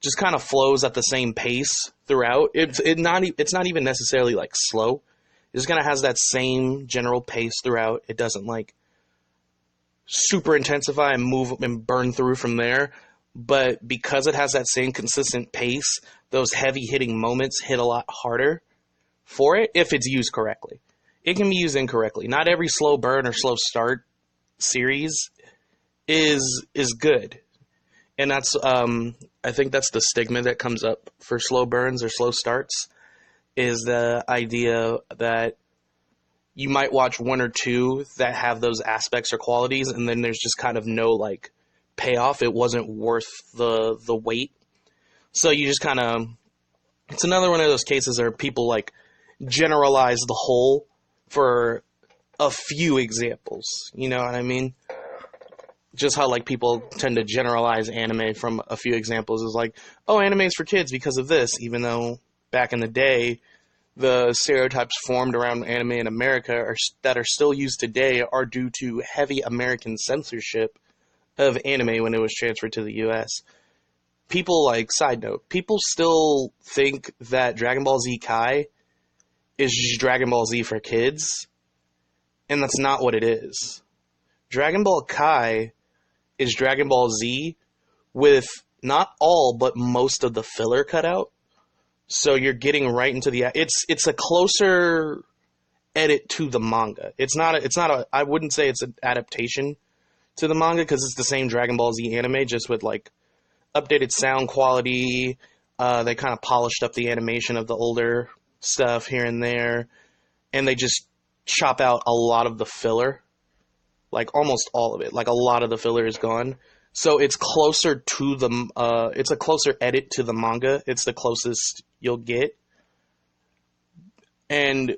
just kind of flows at the same pace throughout. It's not even necessarily like slow. It just kind of has that same general pace throughout. It doesn't like super intensify and move and burn through from there. But because it has that same consistent pace, those heavy hitting moments hit a lot harder for it if it's used correctly. It can be used incorrectly. Not every slow burn or slow start series is good. And that's I think that's the stigma that comes up for slow burns or slow starts, is the idea that you might watch one or two that have those aspects or qualities, and then there's just kind of no like payoff. It wasn't worth the wait. So you just kind of, it's another one of those cases where people like generalize the whole for a few examples. You know what I mean? Just how like people tend to generalize anime from a few examples is like, oh, anime is for kids because of this, even though back in the day, the stereotypes formed around anime in America that are still used today are due to heavy American censorship of anime when it was transferred to the US. People, like, side note, people still think that Dragon Ball Z Kai is just Dragon Ball Z for kids, and that's not what it is. Dragon Ball Kai is Dragon Ball Z with not all but most of the filler cut out. So you're getting right into the, it's a closer edit to the manga. It's not a I wouldn't say it's an adaptation to the manga because it's the same Dragon Ball Z anime, just with like updated sound quality. They kind of polished up the animation of the older stuff here and there, and they just chop out a lot of the filler, like almost all of it. Like a lot of the filler is gone. So it's closer to the, it's a closer edit to the manga. It's the closest you'll get. And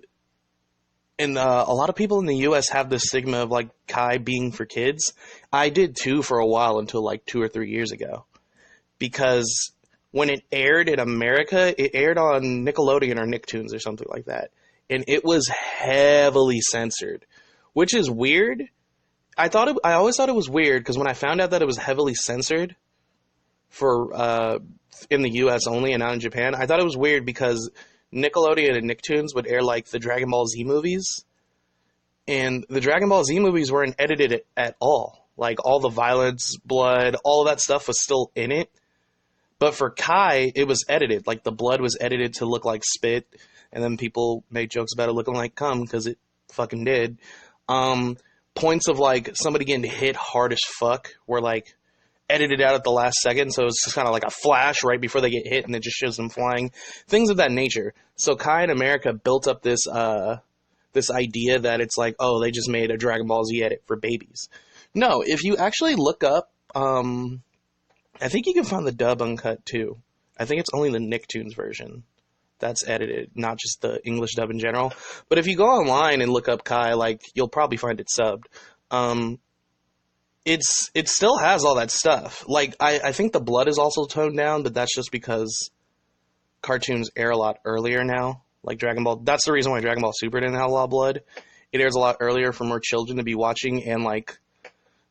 a lot of people in the US have this stigma of like Kai being for kids. I did too for a while until like 2 or 3 years ago. Because when it aired in America, it aired on Nickelodeon or Nicktoons or something like that. And it was heavily censored, which is weird. I always thought it was weird because when I found out that it was heavily censored for in the U.S. only and not in Japan, I thought it was weird because Nickelodeon and Nicktoons would air like the Dragon Ball Z movies, and the Dragon Ball Z movies weren't edited at all. Like all the violence, blood, all of that stuff was still in it. But for Kai, it was edited. Like the blood was edited to look like spit, and then people made jokes about it looking like cum because it fucking did. Points of like somebody getting hit hard as fuck were like edited out at the last second, so it's just kind of like a flash right before they get hit, and it just shows them flying. Things of that nature. So Kai in America built up this this idea that it's like, oh, they just made a Dragon Ball Z edit for babies. No, if you actually look up, I think you can find the dub uncut too. I think it's only the Nicktoons version that's edited, not just the English dub in general. But if you go online and look up Kai, like, you'll probably find it subbed. It still has all that stuff. Like, I think the blood is also toned down, but that's just because cartoons air a lot earlier now. Like Dragon Ball, that's the reason why Dragon Ball Super didn't have a lot of blood. It airs a lot earlier for more children to be watching, and like,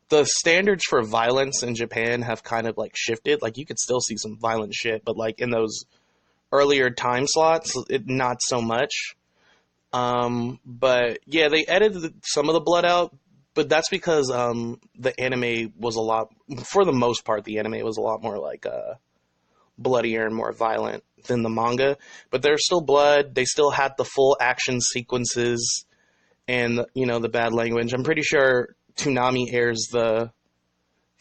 the standards for violence in Japan have kind of like shifted. Like, you could still see some violent shit, but like in those earlier time slots, not so much. But yeah, they edited some of the blood out, but that's because the anime was a lot, for the most part, the anime was a lot more like bloodier and more violent than the manga. But there's still blood. They still had the full action sequences and, you know, the bad language. I'm pretty sure Toonami airs the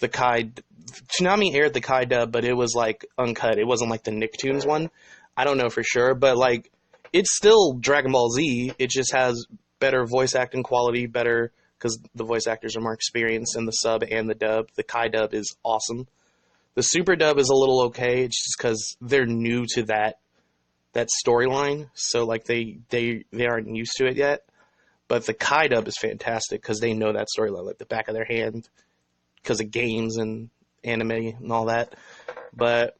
Kai. Toonami aired the Kai dub, but it was like uncut. It wasn't like the Nicktoons one. I don't know for sure, but like, it's still Dragon Ball Z. It just has better voice acting quality, better because the voice actors are more experienced in the sub and the dub. The Kai dub is awesome. The Super dub is a little okay. It's just because they're new to that storyline, so like they aren't used to it yet. But the Kai dub is fantastic because they know that storyline like the back of their hand because of games and anime and all that. But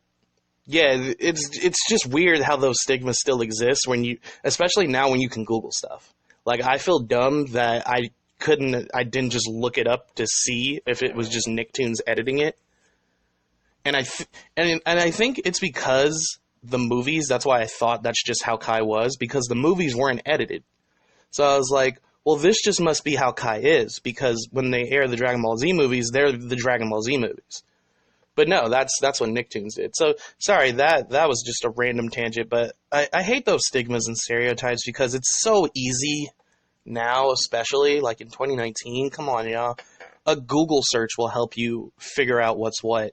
yeah, it's just weird how those stigmas still exist when you, especially now when you can Google stuff. Like, I feel dumb that I didn't just look it up to see if it was just Nicktoons editing it. And and I think it's because the movies, that's why I thought that's just how Kai was, because the movies weren't edited. So I was like, well, this just must be how Kai is, because when they air the Dragon Ball Z movies, they're the Dragon Ball Z movies. But no, that's what Nicktoons did. So, sorry, that was just a random tangent, but I hate those stigmas and stereotypes because it's so easy now, especially, like in 2019. Come on, y'all. A Google search will help you figure out what's what.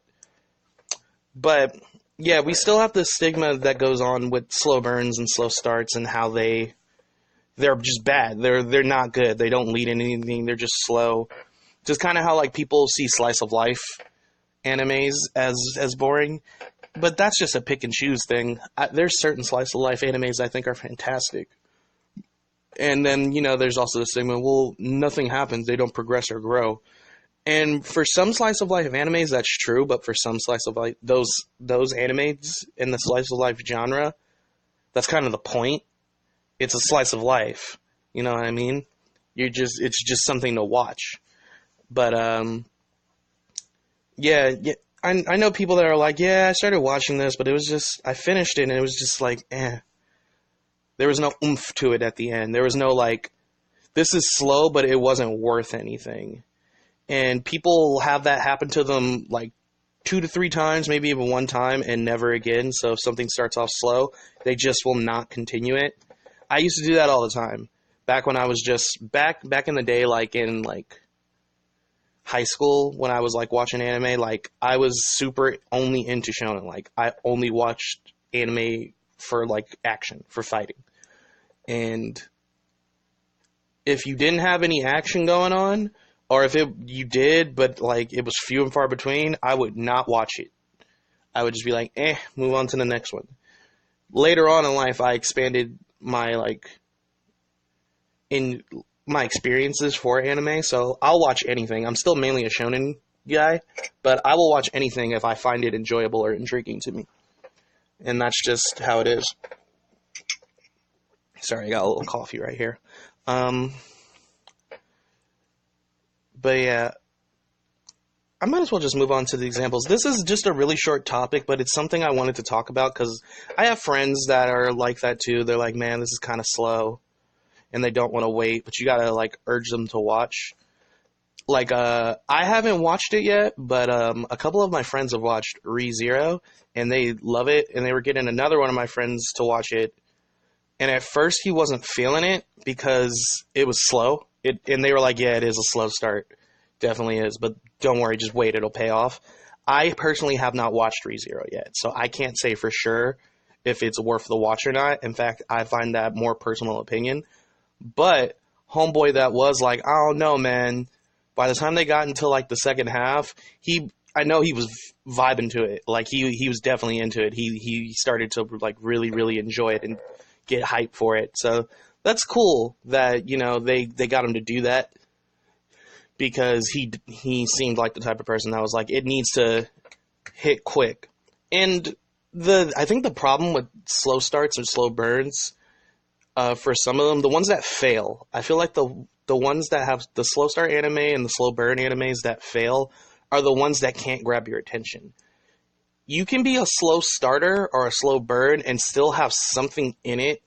But, yeah, we still have this stigma that goes on with slow burns and slow starts and how they're just bad. They're not good. They don't lead in anything. They're just slow. Just kind of how, like, people see slice of life animes as boring, but that's just a pick and choose thing. There's certain slice of life animes I think are fantastic, and then there's also the stigma. Well, nothing happens; they don't progress or grow. And for some slice of life animes, that's true. But for some slice of life, those animes in the slice of life genre, that's kind of the point. It's a slice of life. You know what I mean? It's just something to watch. But yeah, I know people that are like, yeah, I started watching this, but it was just, I finished it, and it was just like, eh. There was no oomph to it at the end. There was no, like, this is slow, but it wasn't worth anything. And people have that happen to them, like, 2 to 3 times, maybe even 1 time, and never again. So if something starts off slow, they just will not continue it. I used to do that all the time. Back when I was just, back in the day, like, in, like, high school, when I was like watching anime, like I was super only into shonen. Like I only watched anime for like action, for fighting. And if you didn't have any action going on, or if you did, but like it was few and far between, I would not watch it. I would just be like, move on to the next one. Later on in life, I expanded my my experiences for anime, so I'll watch anything. I'm still mainly a shonen guy, but I will watch anything if I find it enjoyable or intriguing to me. And that's just how it is. Sorry, I got a little coffee right here. But yeah, I might as well just move on to the examples. This is just a really short topic, but it's something I wanted to talk about because I have friends that are like that too. They're like, man, this is kind of slow. And they don't want to wait, but you gotta like urge them to watch. Like, I haven't watched it yet, but a couple of my friends have watched Re:Zero, and they love it, and they were getting another one of my friends to watch it. And at first, he wasn't feeling it because it was slow. And they were like, yeah, it is a slow start. Definitely is, but don't worry, just wait, it'll pay off. I personally have not watched Re:Zero yet, so I can't say for sure if it's worth the watch or not. In fact, I find that more personal opinion. But homeboy that was like, I don't know, man. By the time they got into like the second half, I know he was vibing to it. Like he was definitely into it. He started to like really, really enjoy it and get hype for it. So that's cool that, they got him to do that because he seemed like the type of person that was like, it needs to hit quick. And I think the problem with slow starts or slow burns, for some of them, the ones that fail, I feel like the ones that have the slow start anime and the slow burn animes that fail are the ones that can't grab your attention. You can be a slow starter or a slow burn and still have something in it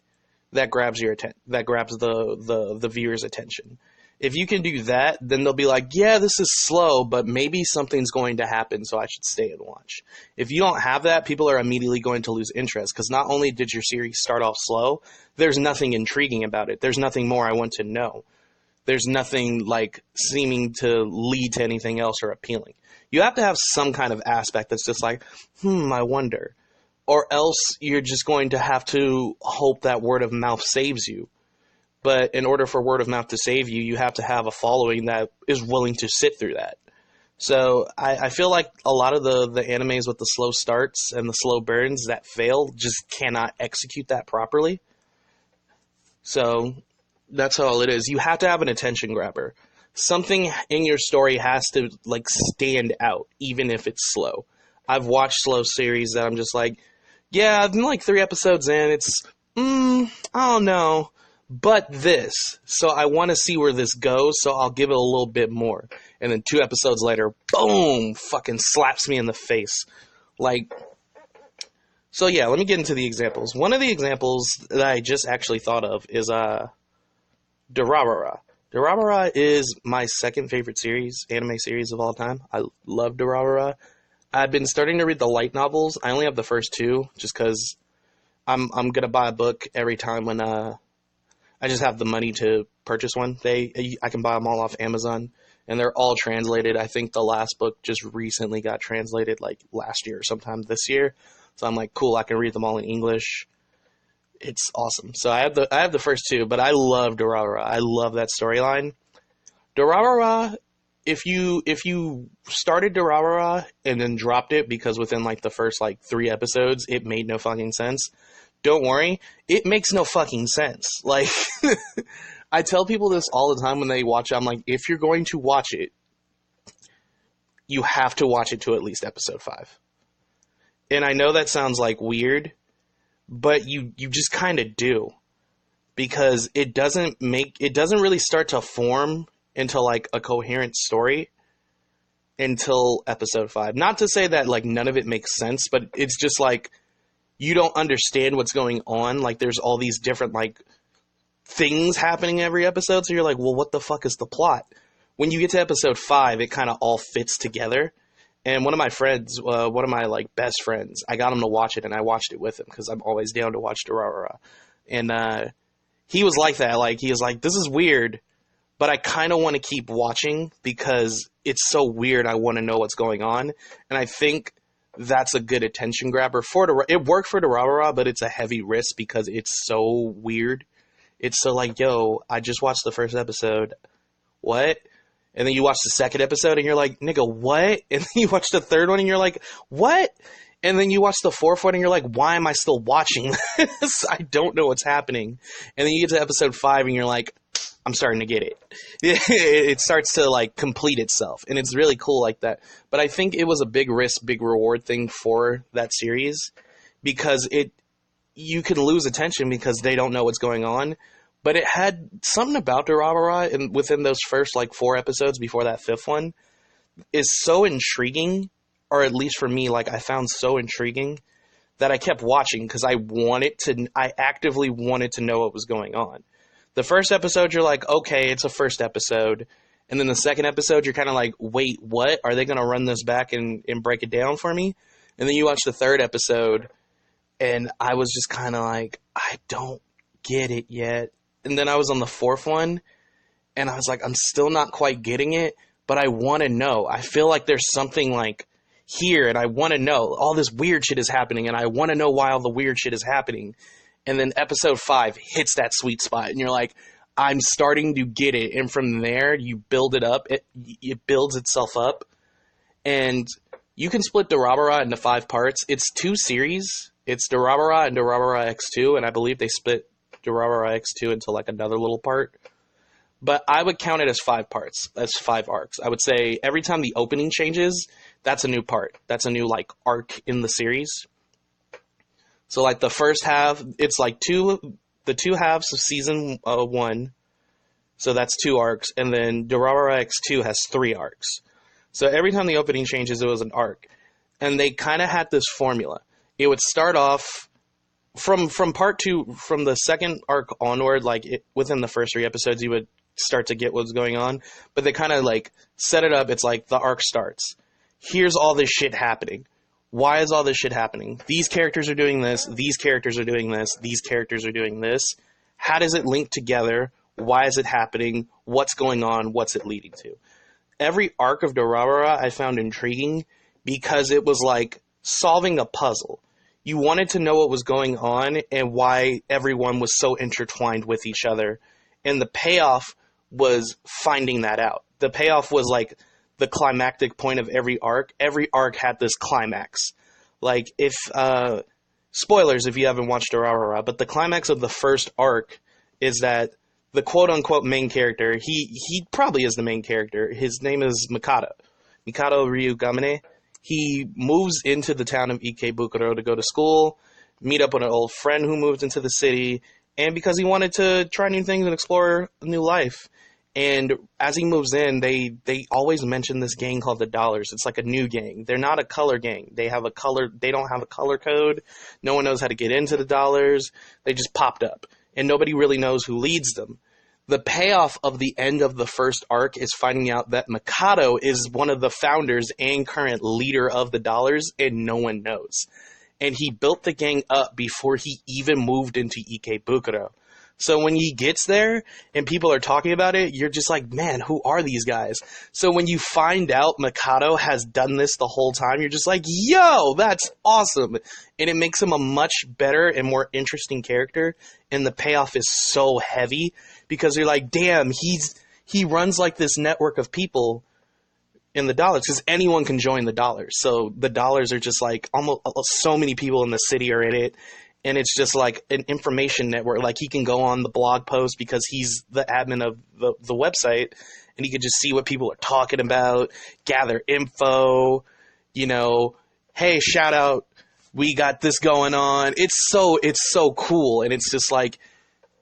that grabs that grabs the viewer's attention. If you can do that, then they'll be like, yeah, this is slow, but maybe something's going to happen, so I should stay and watch. If you don't have that, people are immediately going to lose interest, because not only did your series start off slow, there's nothing intriguing about it. There's nothing more I want to know. There's nothing, like, seeming to lead to anything else or appealing. You have to have some kind of aspect that's just like, I wonder. Or else you're just going to have to hope that word of mouth saves you. But in order for word of mouth to save you, you have to have a following that is willing to sit through that. So I feel like a lot of the animes with the slow starts and the slow burns that fail just cannot execute that properly. So that's how it is. You have to have an attention grabber. Something in your story has to like stand out, even if it's slow. I've watched slow series that I'm just like, yeah, I've been like 3 episodes in. It's, I don't know. But this, so I want to see where this goes, so I'll give it a little bit more. And then 2 episodes later, boom, fucking slaps me in the face. Like, so yeah, let me get into the examples. One of the examples that I just actually thought of is Durarara. Durarara is my second favorite anime series of all time. I love Durarara. I've been starting to read the light novels. I only have the first two, just because I'm gonna buy a book every time when I just have the money to purchase one. I can buy them all off Amazon, and they're all translated. I think the last book just recently got translated, like last year or sometime this year. So I'm like, cool, I can read them all in English. It's awesome. So I have the first two, but I love Durarara. I love that storyline. Durarara, if you started Durarara and then dropped it because within like the first like 3 episodes it made no fucking sense, don't worry, it makes no fucking sense. Like, I tell people this all the time when they watch it. I'm like, if you're going to watch it, you have to watch it to at least episode 5. And I know that sounds like weird, but you just kind of do, because it doesn't really start to form into like a coherent story until episode 5. Not to say that like none of it makes sense, but it's just like you don't understand what's going on. Like, there's all these different like things happening every episode, so you're like, well, what the fuck is the plot? When you get to episode 5, it kind of all fits together. And one of my friends, one of my like best friends, I got him to watch it, and I watched it with him because I'm always down to watch Durarara. And he was like that. Like, he was like, this is weird, but I kind of want to keep watching because it's so weird. I want to know what's going on. And I think that's a good attention grabber for it worked for Durarara, but it's a heavy risk because it's so weird. It's so like, yo, I just watched the first episode. What? And then you watch the second episode and you're like, nigga, what? And then you watch the third one and you're like, what? And then you watch the fourth one and you're like, why am I still watching this? I don't know what's happening. And then you get to episode 5 and you're like, I'm starting to get it. It starts to like complete itself. And it's really cool like that. But I think it was a big risk, big reward thing for that series, because you can lose attention because they don't know what's going on. But it had something about Durarara, and within those first like 4 episodes before that 5th one, is so intriguing, or at least for me, like I found so intriguing that I kept watching because I actively wanted to know what was going on. The first episode, you're like, okay, it's a first episode. And then the second episode, you're kind of like, wait, what? Are they going to run this back and break it down for me? And then you watch the third episode, and I was just kind of like, I don't get it yet. And then I was on the 4th one, and I was like, I'm still not quite getting it, but I want to know. I feel like there's something like here, and I want to know. All this weird shit is happening, and I want to know why all the weird shit is happening. And then episode 5 hits that sweet spot, and you're like, I'm starting to get it. And from there, you build it up. It builds itself up. And you can split Durarara into 5 parts. It's 2 series. It's Durarara and Durarara X2, and I believe they split Durarara X2 into like another little part. But I would count it as 5 parts. That's 5 arcs. I would say every time the opening changes, that's a new part. That's a new like arc in the series. So like the first half, it's like the 2 halves of season 1. So that's 2 arcs. And then Durarara X2 has 3 arcs. So every time the opening changes, it was an arc. And they kind of had this formula. It would start off from part 2, from the second arc onward, like within the first 3 episodes, you would start to get what's going on. But they kind of like set it up. It's like the arc starts. Here's all this shit happening. Why is all this shit happening? These characters are doing this. These characters are doing this. These characters are doing this. How does it link together? Why is it happening? What's going on? What's it leading to? Every arc of Durarara I found intriguing because it was like solving a puzzle. You wanted to know what was going on and why everyone was so intertwined with each other. And the payoff was finding that out. The payoff was like the climactic point of every arc. Every arc had this climax. Like, if spoilers if you haven't watched Durarara, but the climax of the first arc is that the quote-unquote main character, he probably is the main character. His name is Mikado Ryugamine. He moves into the town of Ikebukuro to go to school, meet up with an old friend who moved into the city, and because he wanted to try new things and explore a new life. And as he moves in, they always mention this gang called the Dollars. It's like a new gang. They're not a color gang. They don't have a color code. No one knows how to get into the Dollars. They just popped up. And nobody really knows who leads them. The payoff of the end of the first arc is finding out that Mikado is one of the founders and current leader of the Dollars, and no one knows. And he built the gang up before he even moved into Ikebukuro. So when he gets there and people are talking about it, you're just like, man, who are these guys? So when you find out Mikado has done this the whole time, you're just like, yo, that's awesome. And it makes him a much better and more interesting character. And the payoff is so heavy because you're like, damn, he runs like this network of people in the Dollars, because anyone can join the Dollars. So the Dollars are just like almost so many people in the city are in it. And it's just like an information network. Like he can go on the blog post because he's the admin of the website, and he can just see what people are talking about, gather info, hey, shout out, we got this going on. It's so cool. And it's just like,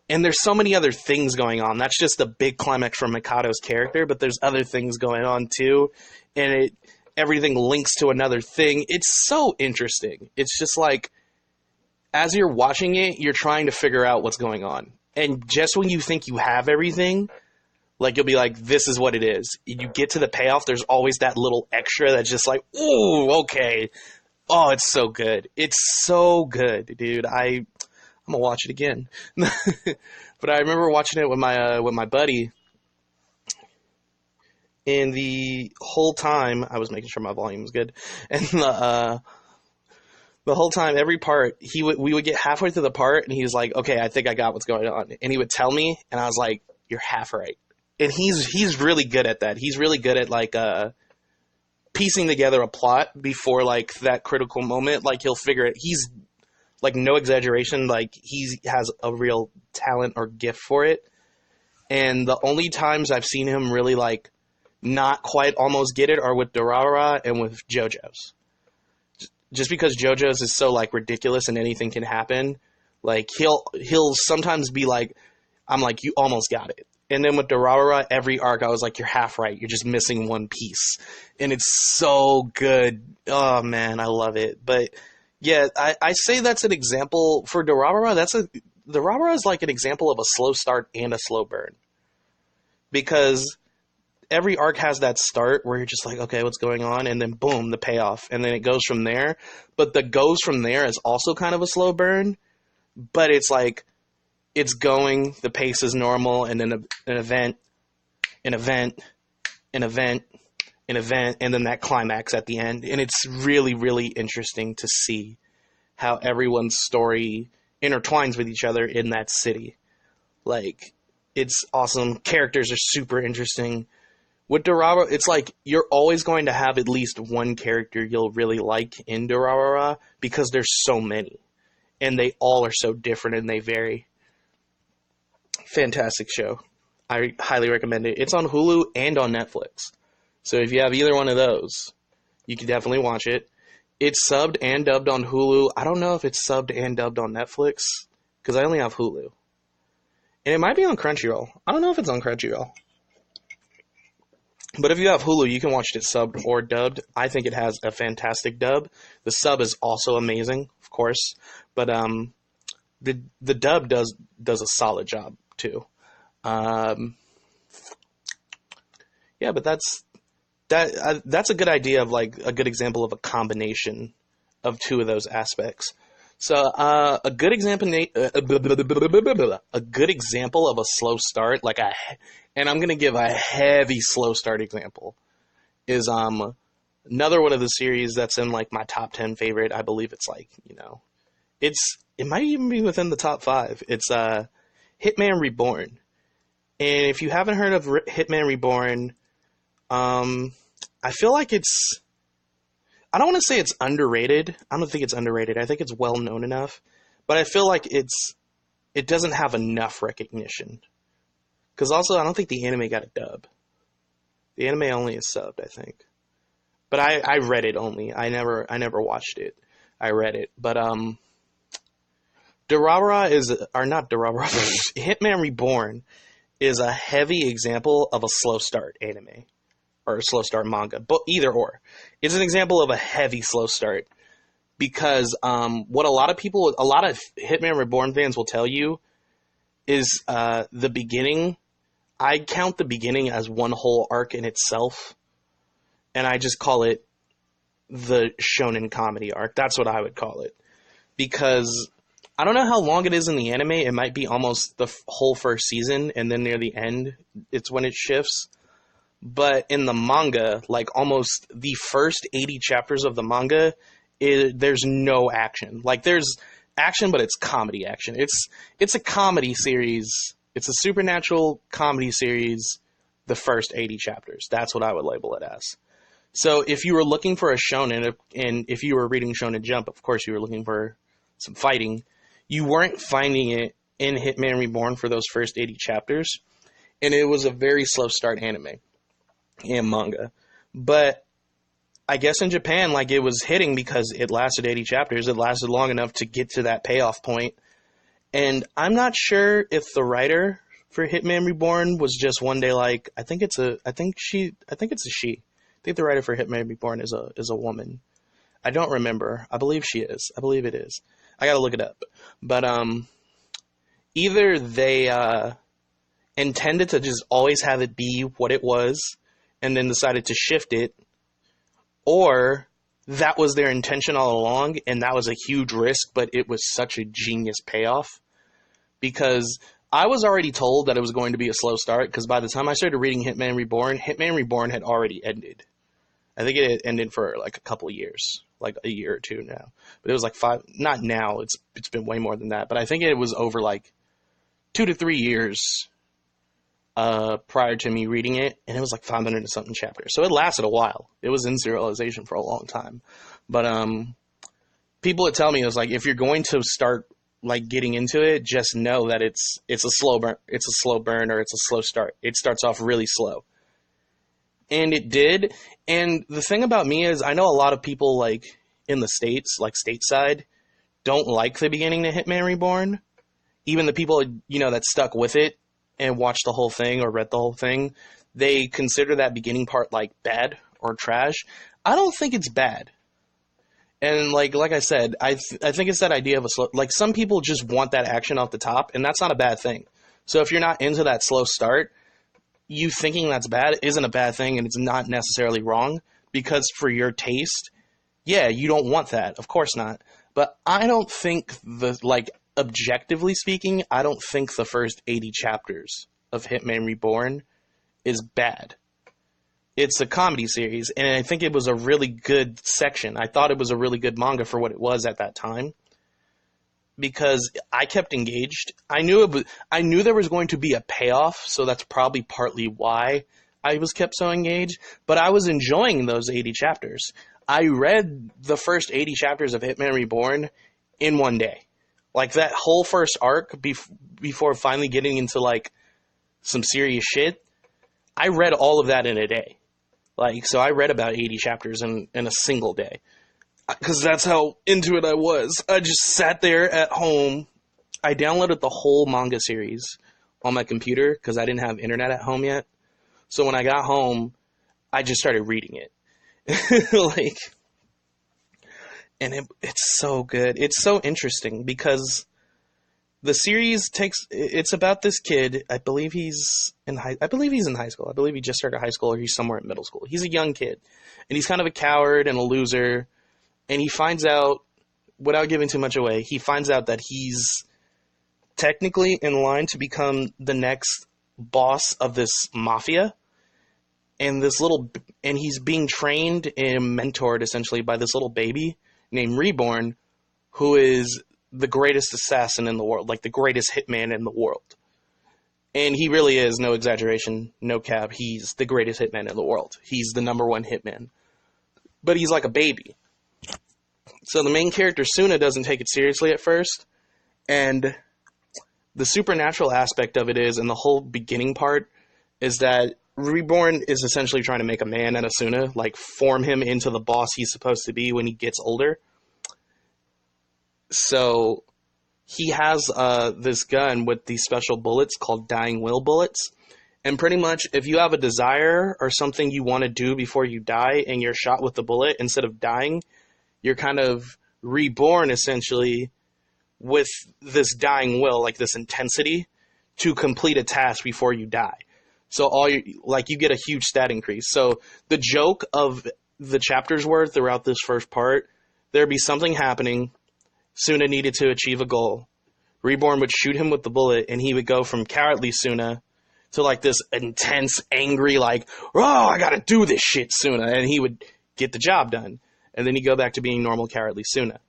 and there's so many other things going on. That's just the big climax for Mikado's character, but there's other things going on too. And everything links to another thing. It's so interesting. It's just like, as you're watching it, you're trying to figure out what's going on. And just when you think you have everything, like you'll be like, this is what it is. You get to the payoff, there's always that little extra that's just like, ooh, okay. Oh, it's so good. It's so good, dude. I'm gonna watch it again. But I remember watching it with my buddy. And the whole time, I was making sure my volume was good. And the whole time, every part, we would get halfway through the part, and he was like, okay, I think I got what's going on. And he would tell me, and I was like, you're half right. And he's really good at that. He's really good at, like, piecing together a plot before, like, that critical moment. Like, he'll figure it. He's, like, no exaggeration. Like, he has a real talent or gift for it. And the only times I've seen him really, like, not quite almost get it are with Durarara and with JoJo's. Just because JoJo's is so, like, ridiculous and anything can happen, like, he'll sometimes be like, I'm like, you almost got it. And then with Durarara, every arc, I was like, you're half right. You're just missing one piece. And it's so good. Oh, man, I love it. But, yeah, I say that's an example for Durarara. Durarara is like an example of a slow start and a slow burn. Because every arc has that start where you're just like, okay, what's going on? And then boom, the payoff. And then it goes from there. But the goes from there is also kind of a slow burn. But it's like, it's going, the pace is normal, and then an event, and then that climax at the end. And it's really, really interesting to see how everyone's story intertwines with each other in that city. Like, it's awesome. Characters are super interesting. With Durarara, it's like you're always going to have at least one character you'll really like in Durarara because there's so many. And they all are so different and they vary. Fantastic show. I highly recommend it. It's on Hulu and on Netflix. So if you have either one of those, you can definitely watch it. It's subbed and dubbed on Hulu. I don't know if it's subbed and dubbed on Netflix because I only have Hulu. And it might be on Crunchyroll. I don't know if it's on Crunchyroll. But if you have Hulu, you can watch it subbed or dubbed. I think it has a fantastic dub. The sub is also amazing, of course. But the dub does a solid job, too. Yeah, but that's a good idea of, like, a good example of a combination of two of those aspects. So a good example of a slow start, and I'm gonna give a heavy slow start example, is another one of the series that's in, like, my top 10 favorite. I believe it's, like, it might even be within the top 5. It's Hitman Reborn. And if you haven't heard of Hitman Reborn, I feel like I don't want to say it's underrated. I don't think it's underrated. I think it's well known enough. But I feel like it doesn't have enough recognition. Because also, I don't think the anime got a dub. The anime only is subbed, I think. But I read it only. I never watched it. I read it. But Durarara not Durarara. Hitman Reborn is a heavy example of a slow start anime or a slow start manga, but either or. It's an example of a heavy slow start because what a lot of Hitman Reborn fans will tell you is the beginning. I count the beginning as one whole arc in itself, and I just call it the shonen comedy arc. That's what I would call it. Because I don't know how long it is in the anime. It might be almost the whole first season, and then near the end, it's when it shifts. But in the manga, like almost the first 80 chapters of the manga, there's no action. Like there's action, but it's comedy action. It's a comedy series. It's a supernatural comedy series, the first 80 chapters. That's what I would label it as. So if you were looking for a shonen, and if you were reading Shonen Jump, of course you were looking for some fighting, you weren't finding it in Hitman Reborn for those first 80 chapters. And it was a very slow start anime and manga. But I guess in Japan, like, it was hitting because it lasted 80 chapters. It lasted long enough to get to that payoff point. And I'm not sure if the writer for Hitman Reborn was just one day like, I think it's a she. I think the writer for Hitman Reborn is a woman. I don't remember. I believe she is. I believe it is. I gotta look it up. But either they intended to just always have it be what it was and then decided to shift it, or that was their intention all along and that was a huge risk, but it was such a genius payoff. Because I was already told that it was going to be a slow start, because by the time I started reading Hitman Reborn had already ended. I think it ended for like a couple of years, like a year or two now. But it was like 5, not now, it's been way more than that. But I think it was over like 2 to 3 years prior to me reading it, and it was like 500 and something chapters. So it lasted a while. It was in serialization for a long time. But people would tell me, it was like, if you're going to start like getting into it, just know that it's a slow burn, or it's a slow start. It starts off really slow. And it did. And the thing about me is, I know a lot of people like in the States, like stateside, don't like the beginning to Hitman Reborn. Even the people, that stuck with it and watched the whole thing or read the whole thing, they consider that beginning part like bad or trash. I don't think it's bad. And like I said, I think it's that idea of a slow, like some people just want that action off the top, and that's not a bad thing. So if you're not into that slow start, you thinking that's bad isn't a bad thing, and it's not necessarily wrong, because for your taste, yeah, you don't want that. Of course not. But I don't think objectively speaking, I don't think the first 80 chapters of Hitman Reborn is bad. It's a comedy series, and I think it was a really good section. I thought it was a really good manga for what it was at that time, because I kept engaged. I knew there was going to be a payoff, so that's probably partly why I was kept so engaged, but I was enjoying those 80 chapters. I read the first 80 chapters of Hitman Reborn in one day. Like, that whole first arc, before finally getting into, like, some serious shit, I read all of that in a day. Like, so I read about 80 chapters in a single day. Because that's how into it I was. I just sat there at home. I downloaded the whole manga series on my computer because I didn't have internet at home yet. So when I got home, I just started reading it. It's so good. It's so interesting because the series it's about this kid. I believe he's in high school. I believe he just started high school, or he's somewhere in middle school. He's a young kid, and he's kind of a coward and a loser. And he finds out, without giving too much away, he finds out that he's technically in line to become the next boss of this mafia. And he's being trained and mentored essentially by this little baby named Reborn, who is the greatest assassin in the world, like the greatest hitman in the world. And he really is, no exaggeration, no cap. He's the greatest hitman in the world. He's the number one hitman. But he's like a baby. So the main character, Suna, doesn't take it seriously at first. And the supernatural aspect of it is, and the whole beginning part, is that Reborn is essentially trying to make a man out of Suna, like form him into the boss he's supposed to be when he gets older. So he has this gun with these special bullets called dying will bullets. And pretty much, if you have a desire or something you want to do before you die and you're shot with the bullet, instead of dying, you're kind of reborn, essentially, with this dying will, like this intensity, to complete a task before you die. So you get a huge stat increase. So the joke of the chapter's worth throughout this first part, there'd be something happening, Suna needed to achieve a goal. Reborn would shoot him with the bullet, and he would go from cowardly Suna to like this intense, angry, like, oh, I gotta do this shit, Suna, and he would get the job done. And then he'd go back to being normal, cowardly Suna.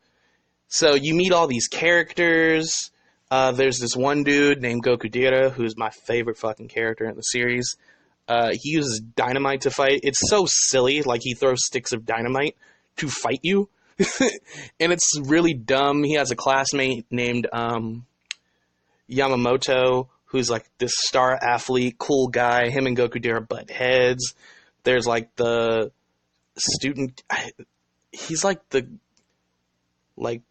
So you meet all these characters. There's this one dude named Gokudera, who's my favorite fucking character in the series. He uses dynamite to fight. It's so silly, like he throws sticks of dynamite to fight you. And it's really dumb. He has a classmate named Yamamoto, who's like this star athlete, cool guy. Him and Gokudera butt heads. There's like the student. He's like the like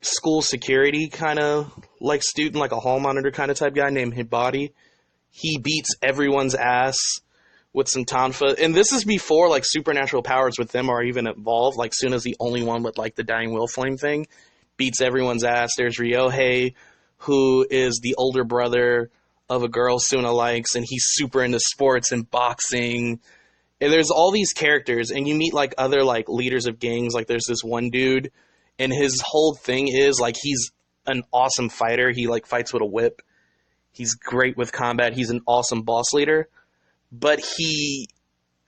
school security kind of like student, like a hall monitor kind of type guy named Hibari. He beats everyone's ass with some tonfa, and this is before like supernatural powers with them are even involved. Like Suna's the only one with like the dying will flame thing, beats everyone's ass. There's Ryohei, who is the older brother of a girl Suna likes, and he's super into sports and boxing. And there's all these characters, and you meet like other like leaders of gangs. Like there's this one dude, and his whole thing is like he's an awesome fighter. He like fights with a whip. He's great with combat. He's an awesome boss leader. But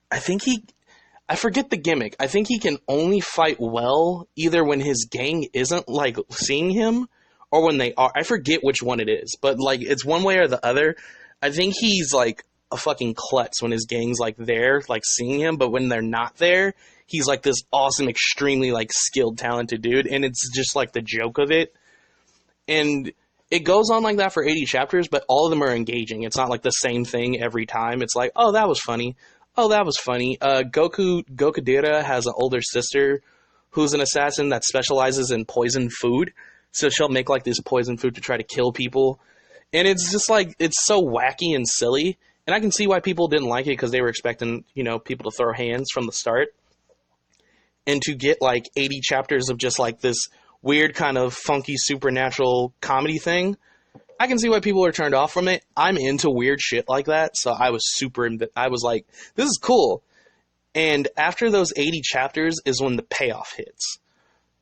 I forget the gimmick. I think he can only fight well either when his gang isn't like seeing him or when they are. I forget which one it is, but like it's one way or the other. I think he's like a fucking klutz when his gang's like there, like seeing him, but when they're not there, he's like this awesome, extremely like skilled, talented dude, and it's just like the joke of it. And it goes on like that for 80 chapters, but all of them are engaging. It's not like the same thing every time. It's like, oh, that was funny. Oh, that was funny. Gokudera has an older sister who's an assassin that specializes in poison food. So she'll make like this poison food to try to kill people. And it's just like, it's so wacky and silly. And I can see why people didn't like it because they were expecting, people to throw hands from the start. And to get like 80 chapters of just like this weird kind of funky supernatural comedy thing, I can see why people are turned off from it. I'm into weird shit like that, so I was like, this is cool. And after those 80 chapters is when the payoff hits.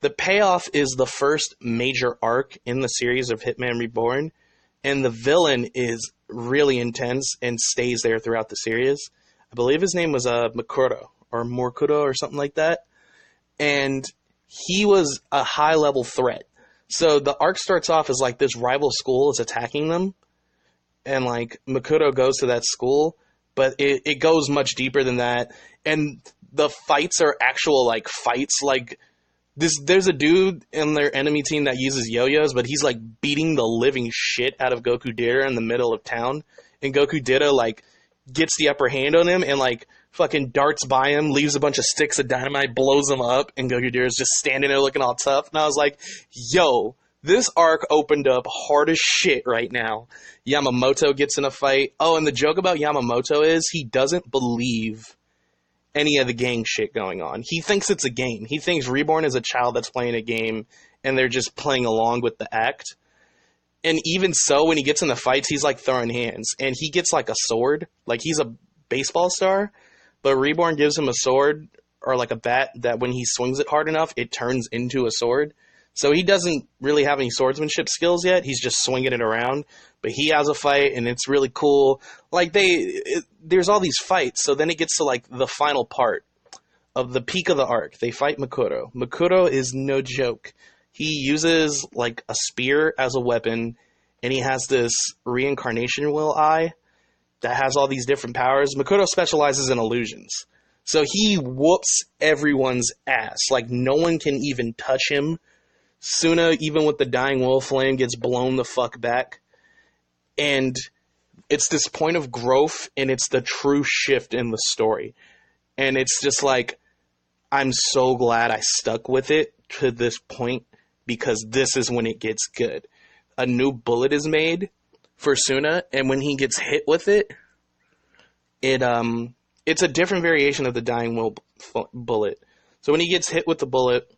The payoff is the first major arc in the series of Hitman Reborn, and the villain is really intense and stays there throughout the series. I believe his name was Makuro or something like that. And he was a high-level threat. So the arc starts off as like this rival school is attacking them, and like Makoto goes to that school, but it goes much deeper than that. And the fights are actual like fights. Like there's a dude in their enemy team that uses yo-yos, but he's like beating the living shit out of Gokudera in the middle of town, and Gokudera like gets the upper hand on him and like fucking darts by him, leaves a bunch of sticks of dynamite, blows him up, and Gokudera's just standing there looking all tough. And I was like, yo, this arc opened up hard as shit right now. Yamamoto gets in a fight. Oh, and the joke about Yamamoto is he doesn't believe any of the gang shit going on. He thinks it's a game. He thinks Reborn is a child that's playing a game, and they're just playing along with the act. And even so, when he gets in the fights, he's like throwing hands. And he gets like a sword. Like he's a baseball star. But Reborn gives him a sword or like a bat that when he swings it hard enough, it turns into a sword. So he doesn't really have any swordsmanship skills yet. He's just swinging it around. But he has a fight, and it's really cool. Like there's all these fights. So then it gets to like the final part of the peak of the arc. They fight Makuro. Makuro is no joke. He uses like a spear as a weapon, and he has this reincarnation will eye that has all these different powers. Makoto specializes in illusions. So he whoops everyone's ass. Like, no one can even touch him. Suna, even with the dying will flame, gets blown the fuck back. And it's this point of growth, and it's the true shift in the story. And it's just like, I'm so glad I stuck with it to this point, because this is when it gets good. A new bullet is made for Suna, and when he gets hit with it, it's a different variation of the dying will bullet. So when he gets hit with the bullet,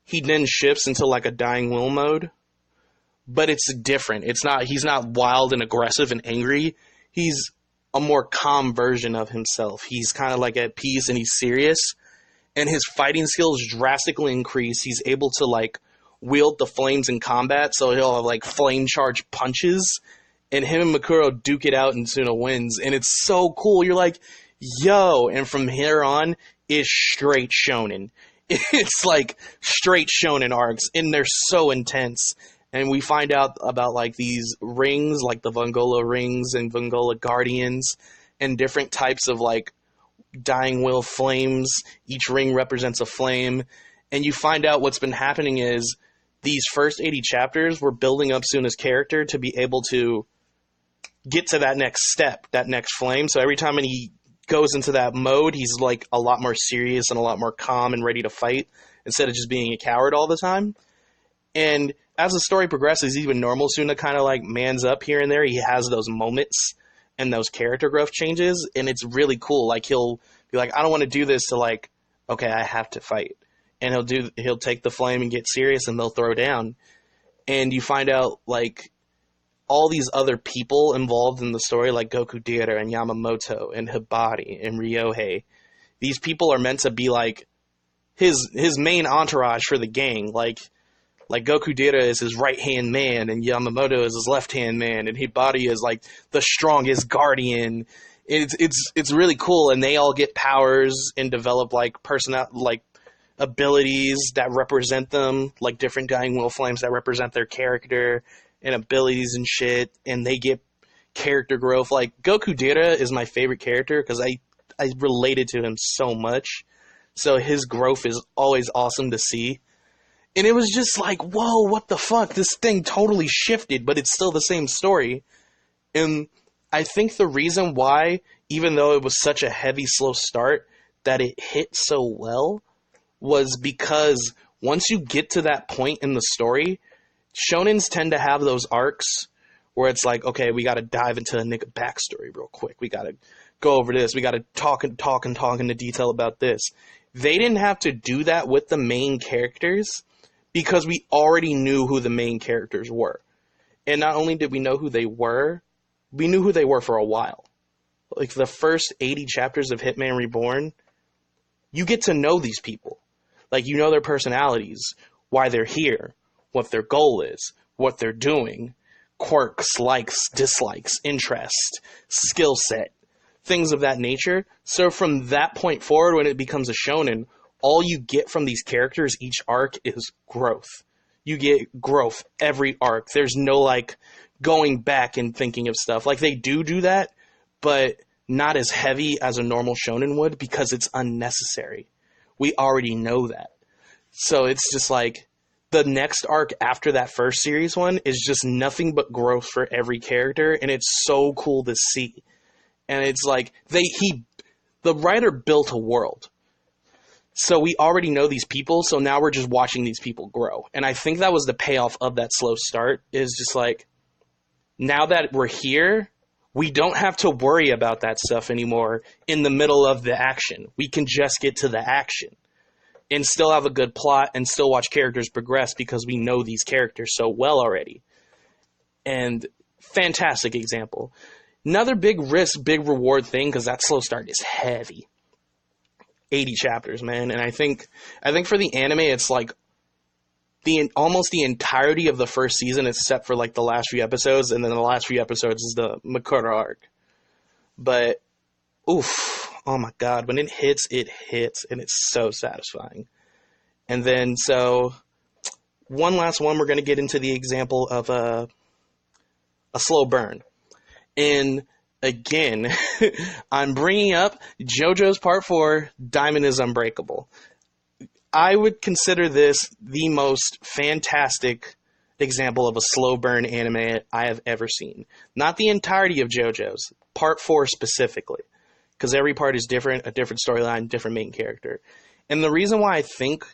he then shifts into like a dying will mode, but it's different. He's not wild and aggressive and angry. He's a more calm version of himself. He's kind of like at peace and he's serious, and his fighting skills drastically increase. He's able to like wield the flames in combat, so he'll have like flame charge punches, and him and Makuro duke it out and Suna wins, and it's so cool. You're like, yo, and from here on, it's straight shonen. It's like straight shonen arcs, and they're so intense. And we find out about like these rings, like the Vongola rings and Vongola guardians, and different types of like dying will flames. Each ring represents a flame. And you find out what's been happening is these first 80 chapters were building up Suna's character to be able to get to that next step, that next flame. So every time he goes into that mode, he's like a lot more serious and a lot more calm and ready to fight instead of just being a coward all the time. And as the story progresses, even normal Suna kind of like mans up here and there. He has those moments and those character growth changes, and it's really cool. Like he'll be like, I don't want to do this, to like, okay, I have to fight. And he'll take the flame and get serious, and they'll throw down. And you find out like all these other people involved in the story, like Goku Dera and Yamamoto and Hibari and Ryohei. These people are meant to be like his main entourage for the gang. Like Goku Dera is his right-hand man, and Yamamoto is his left-hand man, and Hibari is like the strongest guardian. It's really cool, and they all get powers and develop like abilities that represent them, like different dying will flames that represent their character and abilities and shit, and they get character growth. Like Goku Dera is my favorite character because I related to him so much, so his growth is always awesome to see. And it was just like, whoa, what the fuck? This thing totally shifted, but it's still the same story. And I think the reason why, even though it was such a heavy, slow start, that it hit so well was because once you get to that point in the story, shonens tend to have those arcs where it's like, okay, we got to dive into a nigga backstory real quick. We got to go over this. We got to talk into detail about this. They didn't have to do that with the main characters, because we already knew who the main characters were. And not only did we know who they were, we knew who they were for a while. Like the first 80 chapters of Hitman Reborn, you get to know these people. Like, you know their personalities, why they're here, what their goal is, what they're doing, quirks, likes, dislikes, interest, skill set, things of that nature. So from that point forward, when it becomes a shonen, all you get from these characters each arc is growth. You get growth every arc. There's no like going back and thinking of stuff. Like they do that, but not as heavy as a normal shonen would, because it's unnecessary. We already know that. So it's just like the next arc after that first series one is just nothing but growth for every character, and it's so cool to see. And it's like the writer built a world. So we already know these people, so now we're just watching these people grow. And I think that was the payoff of that slow start, is just like, now that we're here, we don't have to worry about that stuff anymore in the middle of the action. We can just get to the action and still have a good plot and still watch characters progress, because we know these characters so well already. And fantastic example. Another big risk, big reward thing, because that slow start is heavy. 80 chapters, man. And I think for the anime, it's like almost the entirety of the first season, except for like the last few episodes, and then the last few episodes is the Makura arc. But oof, oh my god, when it hits, and it's so satisfying. And then so one last one, we're going to get into the example of a slow burn. And again, I'm bringing up JoJo's Part 4, Diamond is Unbreakable. I would consider this the most fantastic example of a slow burn anime I have ever seen. Not the entirety of JoJo's, Part 4 specifically, because every part is different, a different storyline, different main character. And the reason why I think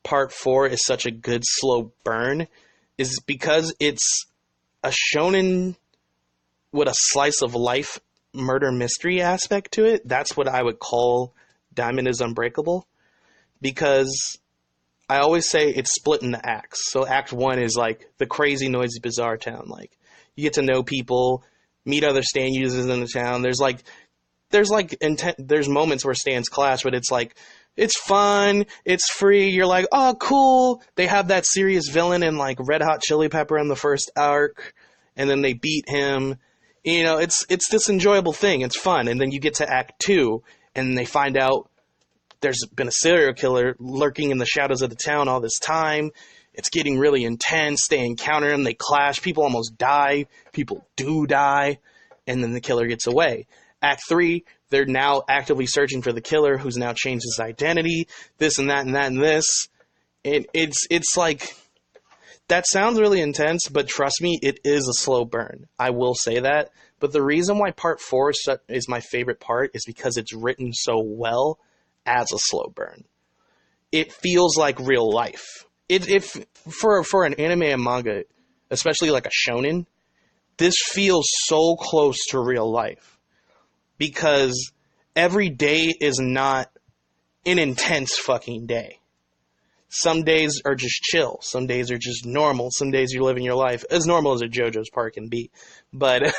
part 4 is such a good slow burn is because it's a shonen with a slice of life murder mystery aspect to it. That's what I would call Diamond is Unbreakable, because I always say it's split into acts. So act 1 is like the crazy, noisy, bizarre town. Like, you get to know people, meet other stand users in the town. There's moments where stands clash, but it's like, it's fun, it's free, you're like, oh, cool. They have that serious villain in like Red Hot Chili Pepper in the first arc, and then they beat him. You know, it's this enjoyable thing. It's fun. And then you get to act 2, and they find out there's been a serial killer lurking in the shadows of the town all this time. It's getting really intense. They encounter him, they clash, people almost die, people do die, and then the killer gets away. Act 3, they're now actively searching for the killer, who's now changed his identity, this and that and that and this. And it's like, that sounds really intense, but trust me, it is a slow burn. I will say that. But the reason why part 4 is my favorite part is because it's written so well as a slow burn. It feels like real life. If for an anime and manga, especially like a shonen, this feels so close to real life. Because every day is not an intense fucking day. Some days are just chill. Some days are just normal. Some days you're living your life as normal as a JoJo's part can be. But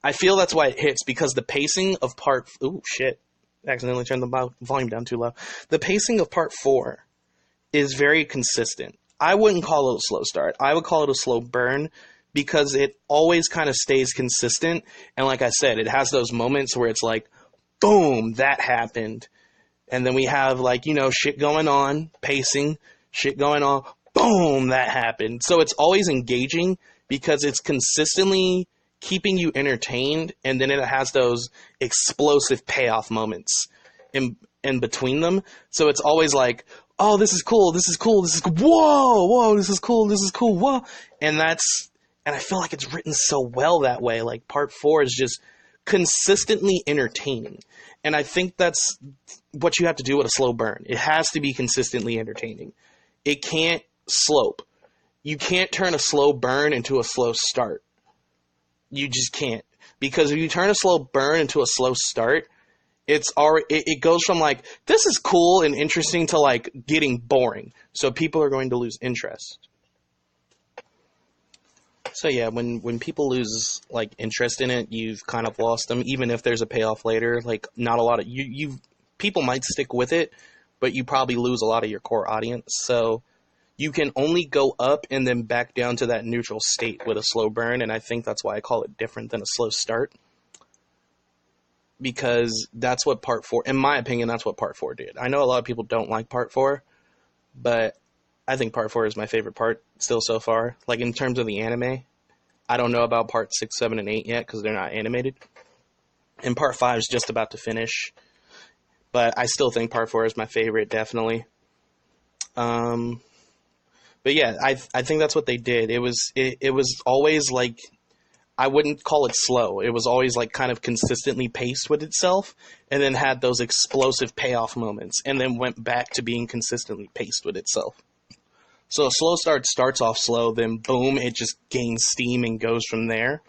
I feel that's why it hits, because the pacing of part... Ooh, shit. Accidentally turned the volume down too low. The pacing of part 4 is very consistent. I wouldn't call it a slow start. I would call it a slow burn, because it always kind of stays consistent. And like I said, it has those moments where it's like, boom, that happened. And then we have like, you know, shit going on, pacing, shit going on, boom, that happened. So it's always engaging because it's consistently keeping you entertained. And then it has those explosive payoff moments in between them. So it's always like, oh, this is cool, this is cool, this is cool, whoa, this is cool, whoa. And I feel like it's written so well that way. Like, part 4 is just consistently entertaining. And I think that's what you have to do with a slow burn. It has to be consistently entertaining. It can't slope. You can't turn a slow burn into a slow start. You just can't. Because if you turn a slow burn into a slow start, it goes from like, this is cool and interesting, to like getting boring. So people are going to lose interest. So yeah, when people lose like interest in it, you've kind of lost them. Even if there's a payoff later, like not a lot of people might stick with it, but you probably lose a lot of your core audience. So you can only go up and then back down to that neutral state with a slow burn, and I think that's why I call it different than a slow start. Because that's what part 4, in my opinion, that's what part 4 did. I know a lot of people don't like part 4, but I think part 4 is my favorite part still so far. Like, in terms of the anime, I don't know about part 6, 7, and 8 yet because they're not animated. And part 5 is just about to finish. But I still think part 4 is my favorite, definitely. But yeah, I think that's what they did. It was always like, I wouldn't call it slow. It was always like kind of consistently paced with itself, and then had those explosive payoff moments, and then went back to being consistently paced with itself. So a slow start starts off slow, then boom, it just gains steam and goes from there.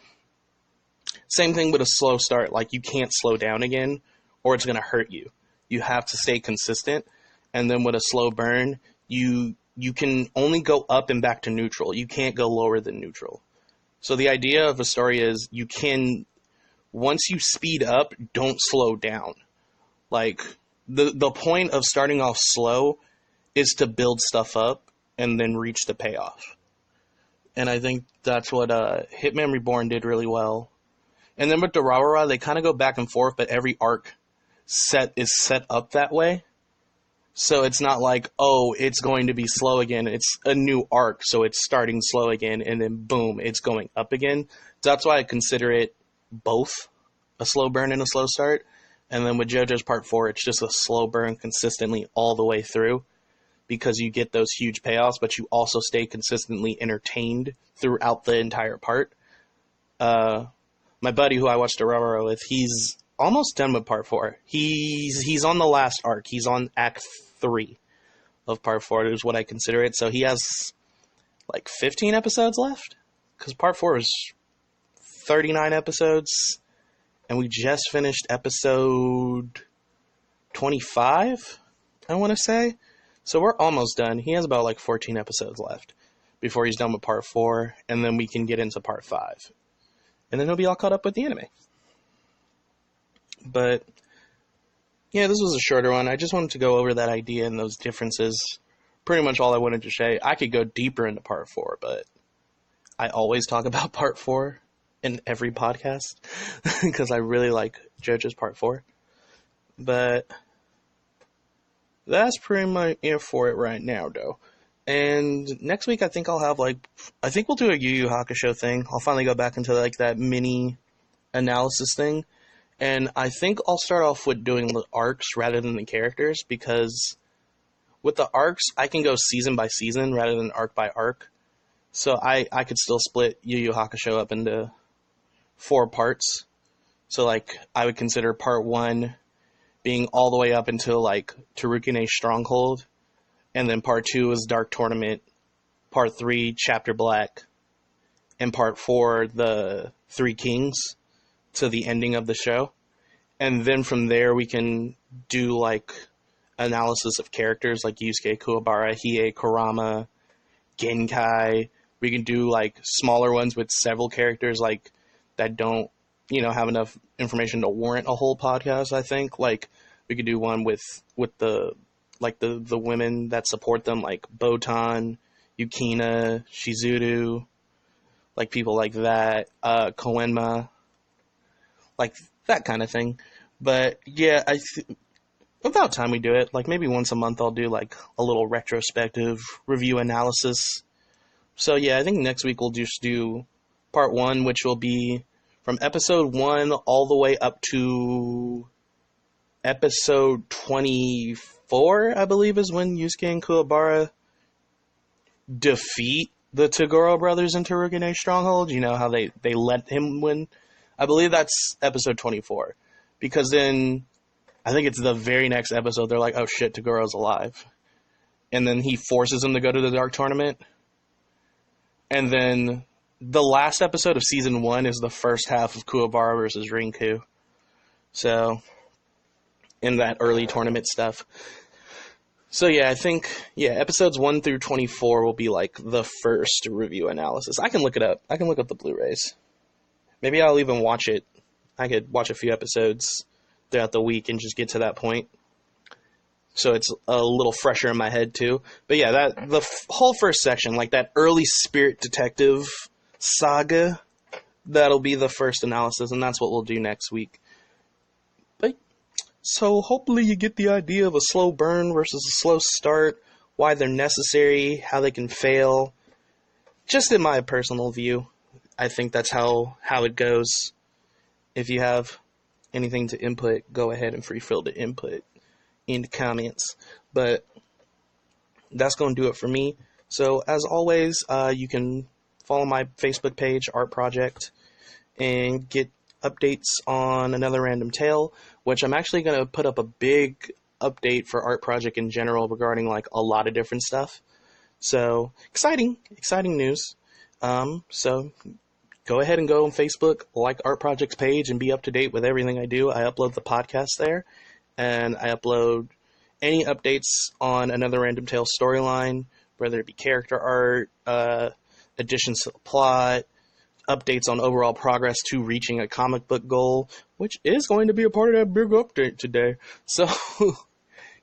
Same thing with a slow start. Like, you can't slow down again, or it's going to hurt you. You have to stay consistent. And then with a slow burn, you can only go up and back to neutral. You can't go lower than neutral. So the idea of a story is, once you speed up, don't slow down. Like, the point of starting off slow is to build stuff up and then reach the payoff. And I think that's what Hitman Reborn did really well. And then with Durarara, they kind of go back and forth, but every arc is set up that way. So it's not like, oh, it's going to be slow again. It's a new arc, so it's starting slow again, and then boom, it's going up again. So that's why I consider it both a slow burn and a slow start. And then with JoJo's Part 4, it's just a slow burn consistently all the way through, because you get those huge payoffs, but you also stay consistently entertained throughout the entire part. My buddy who I watched Durarara with, he's almost done with Part 4. He's on the last arc. He's on Act 3. of part 4 is what I consider it. So he has like 15 episodes left, because part 4 is 39 episodes, and we just finished episode 25, I want to say. So we're almost done. He has about like 14 episodes left before he's done with part 4, and then we can get into part 5. And then he'll be all caught up with the anime. But yeah, this was a shorter one. I just wanted to go over that idea and those differences. Pretty much all I wanted to say. I could go deeper into part 4, but I always talk about part 4 in every podcast because I really like JoJo's part 4. But that's pretty much it for it right now, though. And next week, I think I'll have I think we'll do a Yu Yu Hakusho thing. I'll finally go back into like that mini analysis thing. And I think I'll start off with doing the arcs rather than the characters, because with the arcs, I can go season by season rather than arc by arc. So I could still split Yu Yu Hakusho up into 4 parts. So like I would consider part 1 being all the way up until like Tarukine's Stronghold. And then part 2 is Dark Tournament, part 3, Chapter Black, and part 4, the Three Kings, to the ending of the show. And then from there, we can do, like, analysis of characters like Yusuke, Kuwabara, Hiei, Kurama, Genkai. We can do, like, smaller ones with several characters, like, that don't, have enough information to warrant a whole podcast, I think. Like, we could do one with the women that support them, like Botan, Yukina, Shizuru, like people like that, Koenma, like that kind of thing. But yeah, about time we do it. Like maybe once a month I'll do like a little retrospective review analysis. So yeah, I think next week we'll just do part 1, which will be from episode 1 all the way up to episode 24, I believe, is when Yusuke and Kuwabara defeat the Toguro brothers in Tarukine's Stronghold. You know how they let him win? I believe that's episode 24. Because then, I think it's the very next episode, they're like, oh shit, Toguro's alive. And then he forces him to go to the Dark Tournament. And then, the last episode of season 1 is the first half of Kuwabara versus Rinku. So, in that early tournament stuff. So yeah, I think, episodes 1 through 24 will be like the first review analysis. I can look it up. I can look up the Blu-rays. Maybe I'll even watch it. I could watch a few episodes throughout the week and just get to that point. So it's a little fresher in my head too. But yeah, the whole first section, like that early Spirit Detective saga, that'll be the first analysis, and that's what we'll do next week. So hopefully you get the idea of a slow burn versus a slow start, why they're necessary, how they can fail. Just in my personal view, I think that's how it goes. If you have anything to input, go ahead and feel to input in the comments. But that's going to do it for me. So as always, you can follow my Facebook page, Art Project, and get updates on Another Random Tale, which I'm actually going to put up a big update for Art Project in general regarding like a lot of different stuff. So exciting news. So go ahead and go on Facebook, like Art Project's page, and be up to date with everything I do. I upload the podcast there, and I upload any updates on Another Random Tale storyline, whether it be character art, additions to the plot, updates on overall progress to reaching a comic book goal, which is going to be a part of that big update today. So,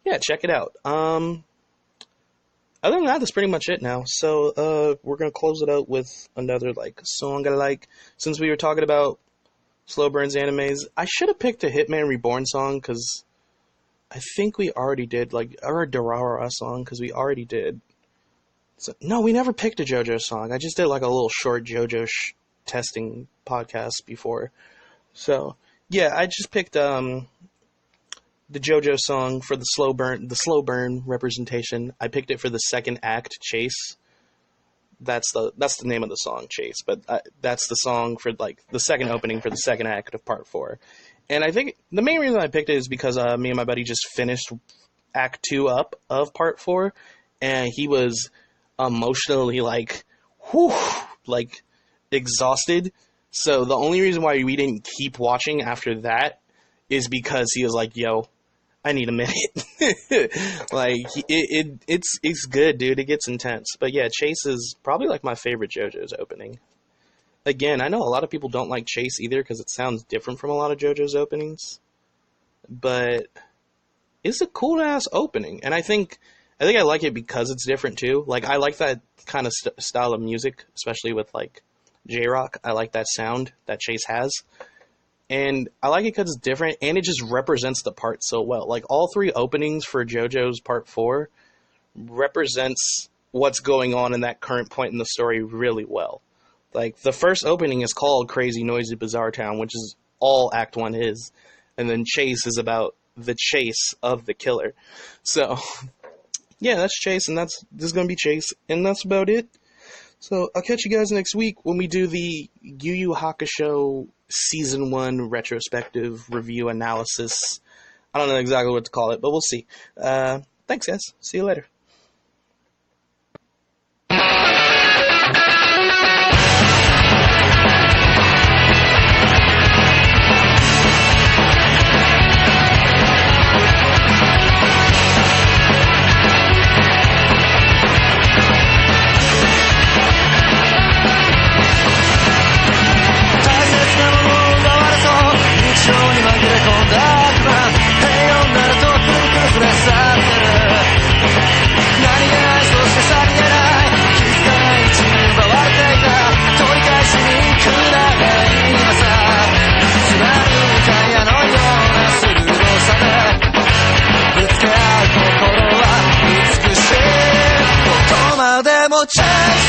yeah, check it out. Other than that, that's pretty much it now. So, we're going to close it out with another, song I like. Since we were talking about slow burns animes, I should have picked a Hitman Reborn song, because I think we already did, or a Durarara song, because we already did. So, no, we never picked a JoJo song. I just did, a little short JoJo testing podcast before. So, yeah, I just picked the JoJo song for the slow burn representation. I picked it for the second act, Chase. That's the name of the song, Chase, but that's the song for the second opening for the second act of part 4. And I think the main reason I picked it is because me and my buddy just finished Act 2 up of Part 4, and he was emotionally, like, whew, like, exhausted. So the only reason why we didn't keep watching after that is because he was like, yo, I need a minute. Like, it's good, dude. It gets intense. But yeah, Chase is probably like my favorite JoJo's opening. Again, I know a lot of people don't like Chase either because it sounds different from a lot of JoJo's openings. But it's a cool ass opening, and I think I like it because it's different too. Like, I like that kind of style of music, especially with like J-Rock. I like that sound that Chase has. And I like it because it's different, and it just represents the part so well. Like, all 3 openings for JoJo's Part 4 represents what's going on in that current point in the story really well. Like, the first opening is called Crazy Noisy Bizarre Town, which is all Act 1 is. And then Chase is about the chase of the killer. So, yeah, that's Chase, and this is going to be Chase, and that's about it. So, I'll catch you guys next week when we do the Yu Yu Hakusho Season 1 retrospective review analysis. I don't know exactly what to call it, but we'll see. Thanks, guys. See you later. Chase